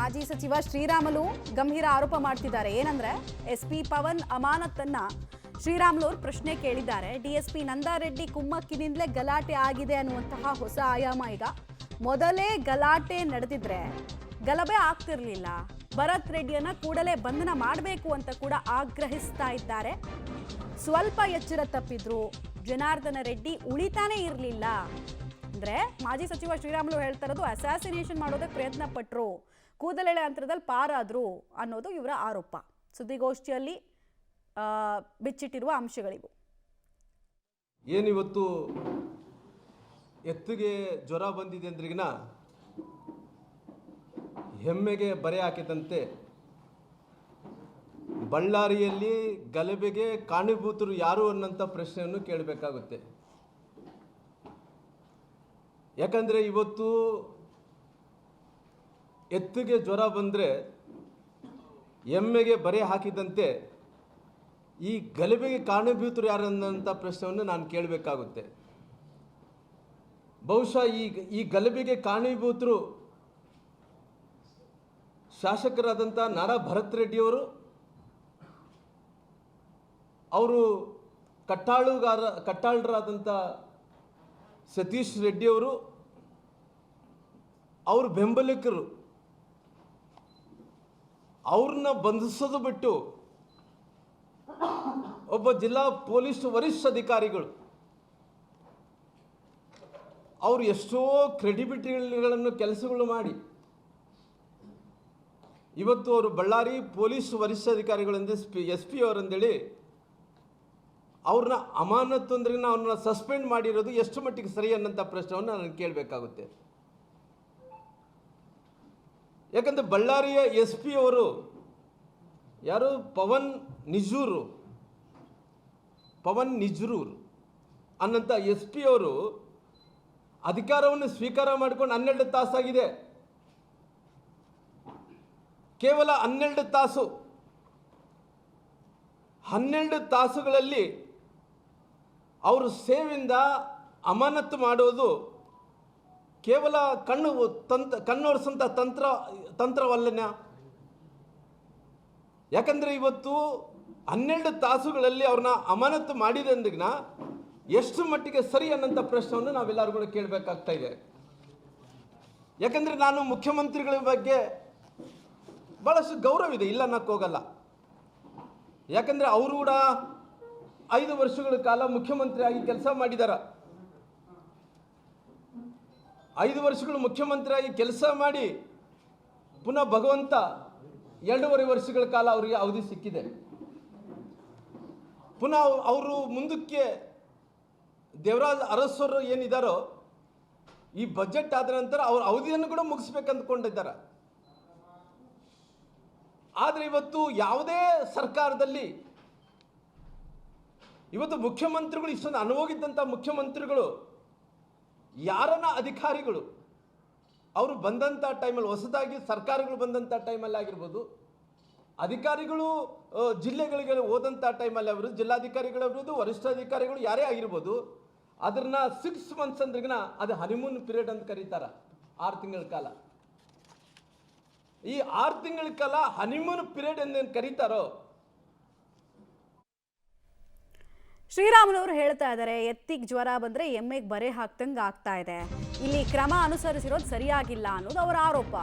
ಮಾಜಿ ಸಚಿವ ಶ್ರೀರಾಮುಲು ಗಂಭೀರ ಆರೋಪ ಮಾಡ್ತಿದ್ದಾರೆ. ಏನಂದ್ರೆ SP ಪವನ್ ಅಮಾನತನ್ನ ಶ್ರೀರಾಮುಲು ಅವರು ಪ್ರಶ್ನೆ ಕೇಳಿದ್ದಾರೆ. DSP ನಂದಾರೆಡ್ಡಿ ಕುಮ್ಮಕ್ಕಿನಿಂದಲೇ ಗಲಾಟೆ ಆಗಿದೆ ಅನ್ನುವಂತಹ ಹೊಸ ಆಯಾಮ ಈಗ. ಮೊದಲೇ ಗಲಾಟೆ ನಡೆದಿದ್ರೆ ಗಲಭೆ ಆಗ್ತಿರ್ಲಿಲ್ಲ. ಭರತ್ ರೆಡ್ಡಿಯನ್ನ ಕೂಡಲೇ ಬಂಧನ ಮಾಡಬೇಕು ಅಂತ ಕೂಡ ಆಗ್ರಹಿಸ್ತಾ ಇದ್ದಾರೆ. ಸ್ವಲ್ಪ ಎಚ್ಚರ ತಪ್ಪಿದ್ರು ಜನಾರ್ದನ ರೆಡ್ಡಿ ಉಳಿತಾನೇ ಇರಲಿಲ್ಲ. ಅಂದ್ರೆ ಮಾಜಿ ಸಚಿವ ಶ್ರೀರಾಮುಲು ಹೇಳ್ತಾ ಇರೋದು ಅಸಾಸಿನೇಷನ್ ಮಾಡೋದಕ್ಕೆ ಪ್ರಯತ್ನ ಪಟ್ಟರು, ಕೂದಲೆಳೆ ಅಂತರದಲ್ಲಿ ಪಾರಾದ್ರು ಅನ್ನೋದು ಇವರ ಆರೋಪ. ಸುದ್ದಿಗೋಷ್ಠಿಯಲ್ಲಿ ಬಿಚ್ಚಿಟ್ಟಿರುವ ಅಂಶಗಳಿವು. ಏನಿವತ್ತು ಎತ್ತಿಗೆ ಜ್ವರ ಬಂದಿದೆ ಅಂದ್ರಿಗಿನ ಹೆಮ್ಮೆಗೆ ಬರೆ ಹಾಕಿದಂತೆ ಬಳ್ಳಾರಿಯಲ್ಲಿ ಗಲಭೆಗೆ ಕಾರಣೀಭೂತರು ಯಾರು ಅನ್ನೋಂಥ ಪ್ರಶ್ನೆಯನ್ನು ಕೇಳಬೇಕಾಗುತ್ತೆ. ಯಾಕಂದರೆ ಇವತ್ತು ಎತ್ತಿಗೆ ಜ್ವರ ಬಂದರೆ ಎಮ್ಮೆಗೆ ಬರೆ ಹಾಕಿದಂತೆ ಈ ಗಲಭೆಗೆ ಕಾರಣೀಭೂತರು ಯಾರು ಅನ್ನೋಂಥ ಪ್ರಶ್ನೆಯನ್ನು ನಾನು ಕೇಳಬೇಕಾಗುತ್ತೆ. ಬಹುಶಃ ಈ ಗಲಭೆಗೆ ಕಾರಣೀಭೂತರು ಶಾಸಕರಾದಂಥ ನಾರಾ ಭರತ್ ರೆಡ್ಡಿಯವರು, ಅವರು ಕಟ್ಟಾಳರಾದಂಥ ಸತೀಶ್ ರೆಡ್ಡಿಯವರು, ಅವ್ರ ಬೆಂಬಲಿಗರು, ಅವ್ರನ್ನ ಬಂಧಿಸೋದು ಬಿಟ್ಟು ಒಬ್ಬ ಜಿಲ್ಲಾ ಪೊಲೀಸ್ ವರಿಷ್ಠಾಧಿಕಾರಿಗಳು ಅವರು ಎಷ್ಟೋ ಕ್ರೆಡಿಬಿಲಿಟಿಗಳನ್ನು ಕೆಲಸಗಳು ಮಾಡಿ ಇವತ್ತು ಅವರು ಬಳ್ಳಾರಿ ಪೊಲೀಸ್ ವರಿಷ್ಠಾಧಿಕಾರಿಗಳಿಂದ SP ಅವರಂದೇಳಿ ಅವ್ರನ್ನ ಅಮಾನತು ಅಂದ್ರೆ ಅವ್ರನ್ನ ಸಸ್ಪೆಂಡ್ ಮಾಡಿರೋದು ಎಷ್ಟು ಮಟ್ಟಿಗೆ ಸರಿ ಅನ್ನೋಂಥ ಪ್ರಶ್ನೆಯನ್ನು ನಾನು ಕೇಳಬೇಕಾಗುತ್ತೆ. ಯಾಕಂದರೆ ಬಳ್ಳಾರಿಯ SP ಅವರು ಯಾರು ಪವನ್ ನಿಜ್ರೂರ್ ಅನ್ನಂಥ SP ಅವರು ಅಧಿಕಾರವನ್ನು ಸ್ವೀಕಾರ ಮಾಡಿಕೊಂಡು 12 ತಾಸಾಗಿದೆ. ಕೇವಲ 12 ತಾಸು, 12 ತಾಸುಗಳಲ್ಲಿ ಅವರು ಸೇವೆಯಿಂದ ಅಮಾನತು ಮಾಡೋದು ಕೇವಲ ಕಣ್ಣೊರೆಸಂಥ ತಂತ್ರವಲ್ಲನ. ಯಾಕಂದರೆ ಇವತ್ತು 12 ತಾಸುಗಳಲ್ಲಿ ಅವ್ರನ್ನ ಅಮಾನತು ಮಾಡಿದೆ ಅಂದಿನ ಎಷ್ಟು ಮಟ್ಟಿಗೆ ಸರಿ ಅನ್ನೋಂಥ ಪ್ರಶ್ನೆಯನ್ನು ನಾವೆಲ್ಲರೂ ಕೂಡ ಕೇಳಬೇಕಾಗ್ತಾ ಇದೆ. ಯಾಕಂದರೆ ನಾನು ಮುಖ್ಯಮಂತ್ರಿಗಳ ಬಗ್ಗೆ ಭಾಳಷ್ಟು ಗೌರವ ಇದೆ, ಇಲ್ಲ ಅನ್ನಕ್ಕೆ ಹೋಗಲ್ಲ. ಯಾಕಂದರೆ ಅವರು ಕೂಡ 5 ವರ್ಷಗಳ ಕಾಲ ಮುಖ್ಯಮಂತ್ರಿಯಾಗಿ ಕೆಲಸ ಮಾಡಿದ್ದಾರೆ. 5 ವರ್ಷಗಳು ಮುಖ್ಯಮಂತ್ರಿಯಾಗಿ ಕೆಲಸ ಮಾಡಿ ಪುನಃ ಭಗವಂತ 2.5 ವರ್ಷಗಳ ಕಾಲ ಅವರಿಗೆ ಅವಧಿ ಸಿಕ್ಕಿದೆ. ಪುನಃ ಅವರು ಮುಂದಕ್ಕೆ ದೇವರಾಜ್ ಅರಸರು ಏನಿದ್ದಾರೋ ಈ ಬಜೆಟ್ ಆದ ನಂತರ ಅವ್ರ ಅವಧಿಯನ್ನು ಕೂಡ ಮುಗಿಸ್ಬೇಕಂದ್ಕೊಂಡಿದ್ದಾರೆ. ಆದರೆ ಇವತ್ತು ಯಾವುದೇ ಸರ್ಕಾರದಲ್ಲಿ ಇವತ್ತು ಮುಖ್ಯಮಂತ್ರಿಗಳು ಇಷ್ಟೊಂದು ಅನುಭೋಗಿದ್ದಂಥ ಮುಖ್ಯಮಂತ್ರಿಗಳು ಯಾರನ್ನ ಅಧಿಕಾರಿಗಳು ಅವರು ಬಂದಂಥ ಟೈಮಲ್ಲಿ, ಹೊಸದಾಗಿ ಸರ್ಕಾರಗಳು ಬಂದಂಥ ಟೈಮಲ್ಲಿ ಆಗಿರ್ಬೋದು, ಅಧಿಕಾರಿಗಳು ಜಿಲ್ಲೆಗಳಿಗೆ ಹೋದಂಥ ಟೈಮಲ್ಲಿ ಅವರು ಜಿಲ್ಲಾಧಿಕಾರಿಗಳಾಗಿರ್ಬೋದು, ವರಿಷ್ಠಾಧಿಕಾರಿಗಳು ಯಾರೇ ಆಗಿರ್ಬೋದು, ಅದನ್ನ 6 ಮಂತ್ಸ್ ಅಂದ್ರಿಗಿನ ಅದು ಹನಿಮೂನ್ ಪೀರಿಯಡ್ ಅಂತ ಕರೀತಾರೆ. 6 ತಿಂಗಳ ಕಾಲ. ಈ 6 ತಿಂಗಳ ಕಾಲ ಹನಿಮೂನ್ ಪೀರಿಯಡ್ ಎಂದೇನು ಕರೀತಾರೋ. ಶ್ರೀರಾಮುಲು ಅವರು ಹೇಳ್ತಾ ಇದ್ದಾರೆ, ಎತ್ತಿಗೆ ಜ್ವರ ಬಂದ್ರೆ ಎಮ್ಮೆಗೆ ಬರೆ ಹಾಕ್ತಂಗೆ ಆಗ್ತಾ ಇದೆ, ಇಲ್ಲಿ ಕ್ರಮ ಅನುಸರಿಸಿರೋದು ಸರಿಯಾಗಿಲ್ಲ ಅನ್ನೋದು ಅವರ ಆರೋಪ.